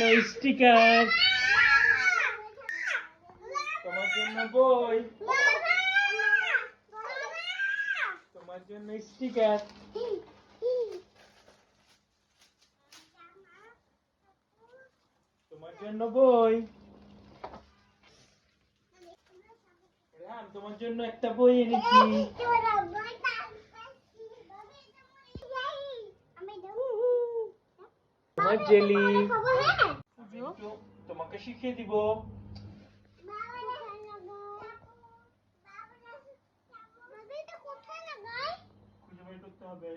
Sticker, তোমার জন্য বই, তোমার জন্য স্টিকার, তোমার জন্য বই, তোমার জন্য একটা বই এনেছি। তোমার জেলি, তোমাকে শিখিয়ে দিব। খুঁজে বের করতে হবে।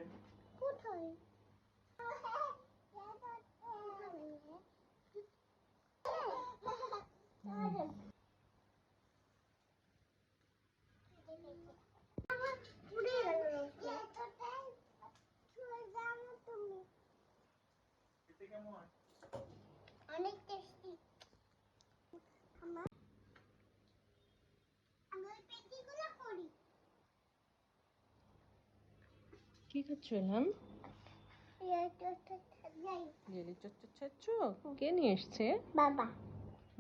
অনেক টেস্টি। কি খাচ্ছ এলহাম? জেলি চচ্চড় খাচ্ছ? কে নিয়ে এসছে? বাবা।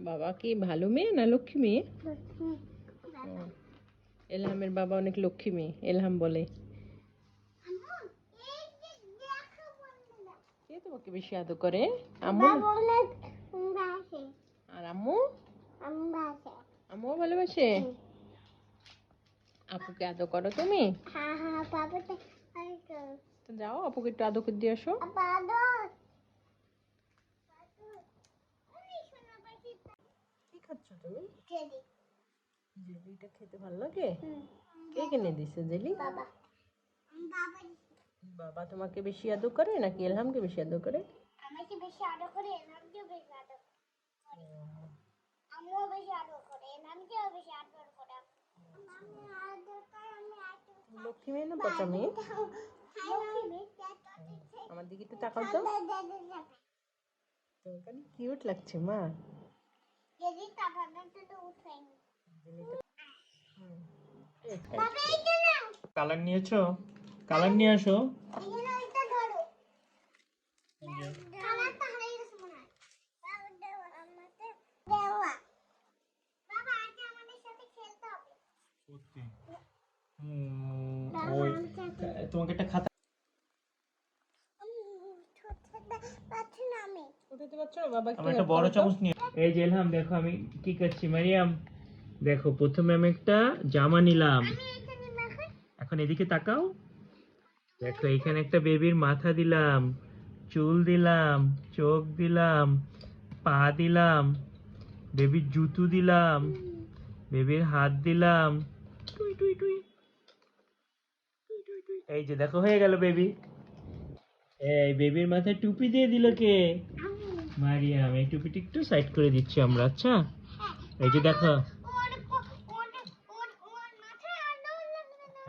বাবা কি ভালো মেয়ে না লক্ষ্মী মেয়ে? এলহামের বাবা অনেক লক্ষ্মী মেয়ে, এলহাম বলে। কে তোমাকে বেশি আদর করে? আম্মু? আর আম্মু? আম্মুও ভালোবাসে? আপুকে আদর করো তুমি? তো যাও আপুকে একটু আদর করে দিয়ে আসো। কি খাচ্ছ তুমি? জেলিটা খেতে ভালো লাগে? কে কিনে দিছে জেলি? বাবা তোমাকে বেশি আদর করে নাকি এলহামকে বেশি আদর করে? আমাকে বেশি আদর করে, এনামকেও বেশি আদর করে। আমিও বেশি আদর করে, এনামকেও বেশি আদর করে। লক্ষ্মী মেয়ে না পচা মেয়ে? আমার দিকে একটু তাকাও তো। তোমাকে কিউট লাগছে মা। কালার নিয়েছো? কালার নিয়ে আসো। ওই তোমাকে একটা খাতা উঠাতে পারছো না? বাবা আমার একটা বড় চামচ নিয়ে। এই যে এলহাম দেখো আমি কি করছি। মারিয়াম দেখো, প্রথমে আমি একটা জামা নিলাম। এখন এদিকে তাকাও। দেখো এখানে একটা বেবির মাথা দিলাম, চুল দিলাম, চোখ দিলাম, পা দিলাম, বেবির জুতো দিলাম, বেবির হাত দিলাম। টুই টুই টুই। এই যে দেখো হয়ে গেল বেবি। এই বেবির মাথায় টুপি দিয়ে দিল কে? মারিয়াম। এই টুপিটি একটু সাইড করে দিচ্ছি আমরা। আচ্ছা এই যে দেখো।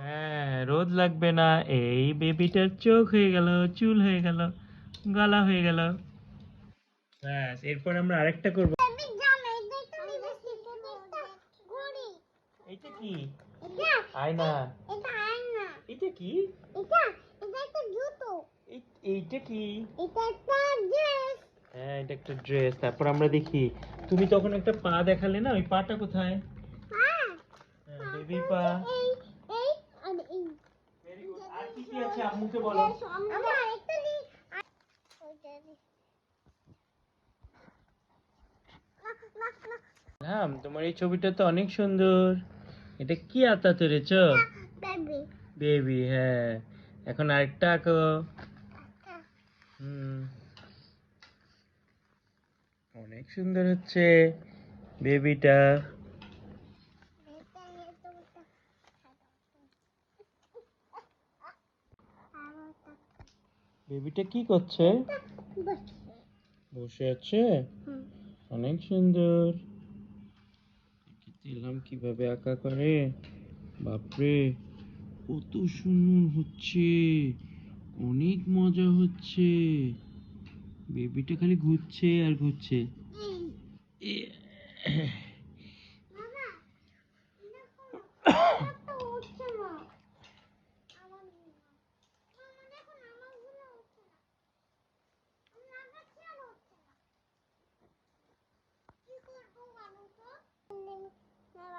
হ্যাঁ রোদ লাগবে না। এই বেবিটার চোখ হয়ে গেল, চুল হয়ে গেল, গলা হয়ে গেল। ব্যাস এরপর আমরা আরেকটা করব। এইটা কি? আয়না। এটা কি? এইটা কি? হ্যাঁ এটা একটা ড্রেস। তারপর আমরা দেখি তুমি তখন একটা পা দেখালে না, ওই পাটা কোথায়? বেবির পা। Very good. আর কি কি আছে আম্মুকে বলো। হ্যাঁ তোমার এই ছবিটা তো অনেক সুন্দর। এটা কি আতা তুলেছ? বেবি। হ্যাঁ এখন আরেকটা আঁকো। হুম অনেক সুন্দর হচ্ছে বেবিটা। বেবিটা কি করছে? বসে আছে। অনেক সুন্দর। দেখলাম কিভাবে আঁকা করে। বাপরে কত সুন্দর হচ্ছে, অনেক মজা হচ্ছে। বেবিটা খালি ঘুরছে আর ঘুরছে।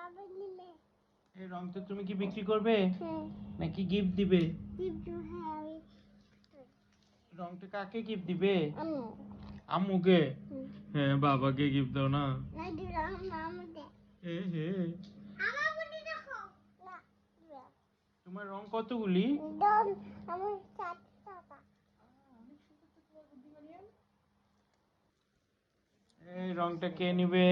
বাবা নিবে এই রংটা তুমি কি বিক্রি করবে হ্যাঁ নাকি গিফট দিবে? কিন্তু হ্যাঁ আমি রংটা কাকে গিফট দিবে? আম্মু আম্মুকে? হ্যাঁ, বাবাকে গিফট দাও না। না দিলাম মামুকে হে হে। আমার বুদ্ধি দেখো না দিবা তোমার রং কতগুলি? দম আমার 7 টাকা এই রংটা কে নিবে?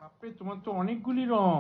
বাপরে, তোমার তো অনেকগুলি রং।